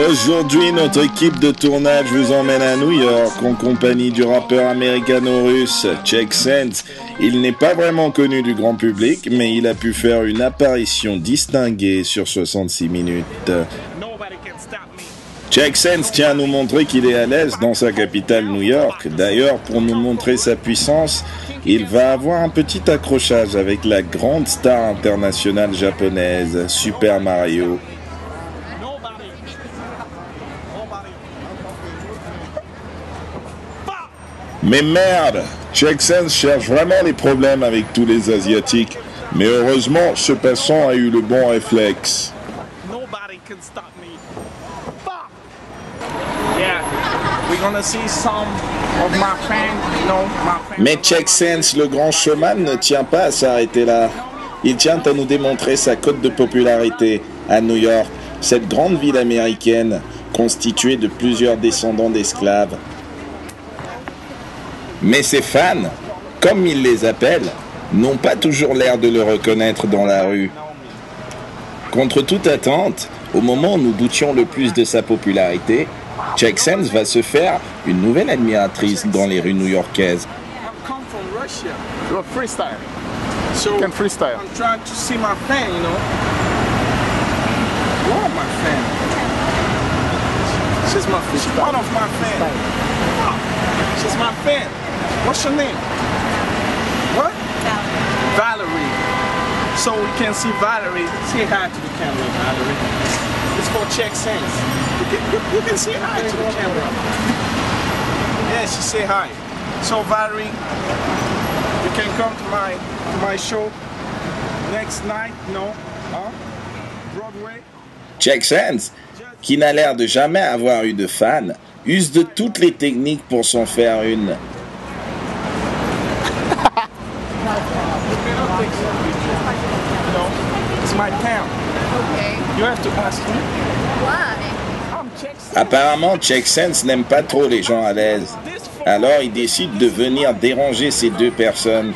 Aujourd'hui, notre équipe de tournage vous emmène à New York en compagnie du rappeur américano-russe Chek Sense. Il n'est pas vraiment connu du grand public, mais il a pu faire une apparition distinguée sur 66 minutes. Chek Sense tient à nous montrer qu'il est à l'aise dans sa capitale New York. D'ailleurs, pour nous montrer sa puissance, il va avoir un petit accrochage avec la grande star internationale japonaise, Super Mario. Mais merde, Chek Sense cherche vraiment les problèmes avec tous les Asiatiques. Mais heureusement, ce passant a eu le bon réflexe. Mais Chek Sense, le grand showman, ne tient pas à s'arrêter là. Il tient à nous démontrer sa cote de popularité à New York, cette grande ville américaine constituée de plusieurs descendants d'esclaves. Mais ses fans, comme il les appelle, n'ont pas toujours l'air de le reconnaître dans la rue. Contre toute attente, au moment où nous doutions le plus de sa popularité, Chek Sense va se faire une nouvelle admiratrice dans les rues new-yorkaises. What's your name? What? Valerie. So we can see Valerie. Say hi to the camera, Valerie. It's for Chek Sense. You can say hi to the camera. Yeah, she say hi. So Valerie, you can come to my show next night. No? Huh? Broadway. Chek Sense, qui n'a l'air de jamais avoir eu de fans, use de toutes les techniques pour s'en faire une. Apparemment, Chek Sense n'aime pas trop les gens à l'aise. Alors, il décide de venir déranger ces deux personnes.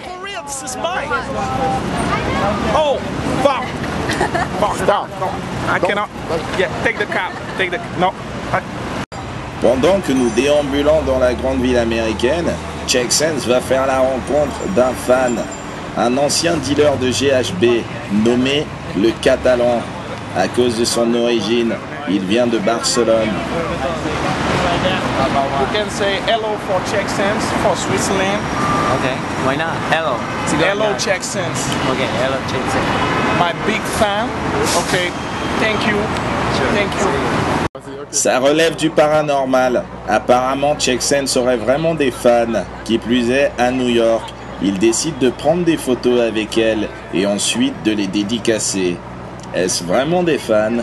Oh, fuck! Stop! I cannot. Yeah, take the cap. Take the no. Pendant que nous déambulons dans la grande ville américaine, Chek Sense va faire la rencontre d'un fan, un ancien dealer de GHB nommé le Catalan. À cause de son origine, il vient de Barcelone. You can say hello for Chek Sense for Switzerland. Okay, why not? Hello. Hello Chek Sense. Okay, hello Chek Sense. My big fan. Okay, thank you. Sure. Thank you. Ça relève du paranormal. Apparemment, Chek Sense aurait vraiment des fans. Qui plus est, à New York, il décide de prendre des photos avec elles et ensuite de les dédicacer. Est-ce vraiment des fans?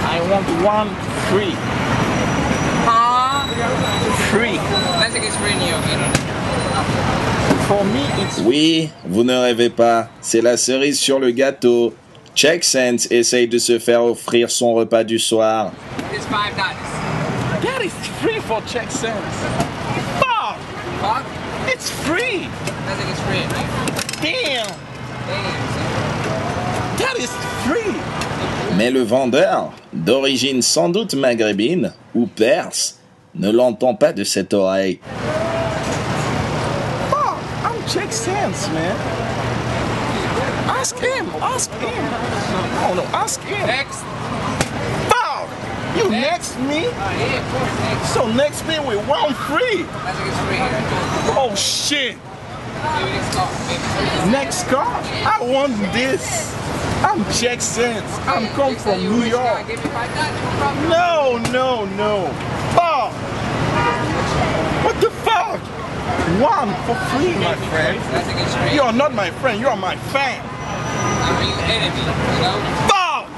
I want one free. Free. For me, it's Oui, vous ne rêvez pas. C'est la cerise sur le gâteau. Chek Sense essaye de se faire offrir son repas du soir. It's $5. that is free for Chek Sense. Fuck! Fuck? It's free. I think it's free. Damn. Damn. That is free. Mais le vendeur, d'origine sans doute maghrébine ou perse, ne l'entend pas de cette oreille. Fuck! I'm Chek Sense, man. Ask him. Ask him. Oh no, ask him. Next. Fuck! You next me? Yeah, of course, next. So next me with one free. I think it's free. Oh shit! Maybe next call. Maybe. Next car? I want this. I'm Chek Sense. I'm come from New York. Give me $5. No problem. No. Fuck! What the fuck? One for free, my friend. I think it's free. You are not my friend. You are my fan. I mean, enemy. You know? Fuck!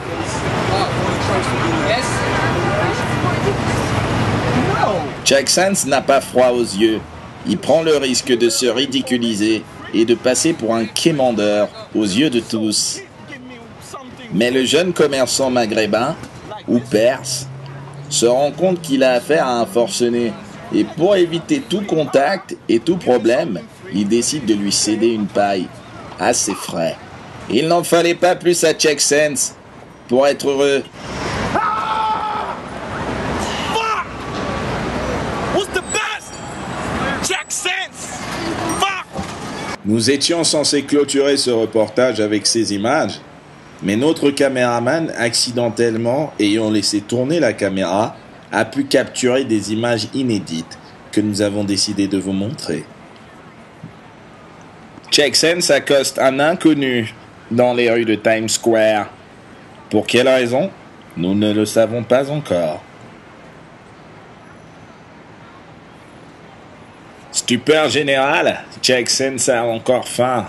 Oh. Yes. No. Chek Sense n'a pas froid aux yeux. Il prend le risque de se ridiculiser et de passer pour un quémandeur aux yeux de tous. Mais le jeune commerçant maghrébin, ou perse, se rend compte qu'il a affaire à un forcené. Et pour éviter tout contact et tout problème, il décide de lui céder une paille. assez frais. Il n'en fallait pas plus à Check Sense pour être heureux. Nous étions censés clôturer ce reportage avec ces images, mais notre caméraman, accidentellement ayant laissé tourner la caméra, a pu capturer des images inédites que nous avons décidé de vous montrer. Check Sense accoste un inconnu dans les rues de Times Square. Pour quelle raison? Nous ne le savons pas encore. Stupeur générale, Check Sense a encore faim.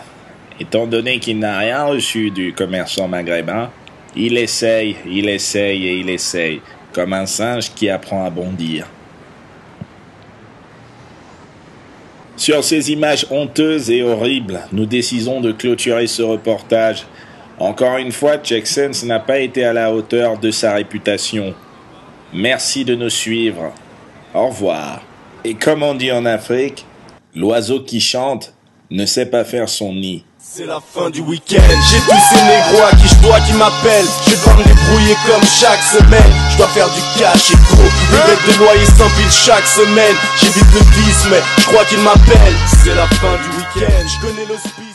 Étant donné qu'il n'a rien reçu du commerçant maghrébin, il essaye, comme un singe qui apprend à bondir. Sur ces images honteuses et horribles, nous décidons de clôturer ce reportage. Encore une fois, Check Sense n'a pas été à la hauteur de sa réputation. Merci de nous suivre. Au revoir. Et comme on dit en Afrique, l'oiseau qui chante ne sait pas faire son nid. C'est la fin du week-end. J'ai tous ces négros à qui je dois qui m'appellent. Je vais pas me débrouiller comme chaque semaine. Je dois faire du cash et gros. Les bêtes de loyer s'empilent chaque semaine. J'évite le vice mais je crois qu'il m'appelle. C'est la fin du week-end. Je connais le speed.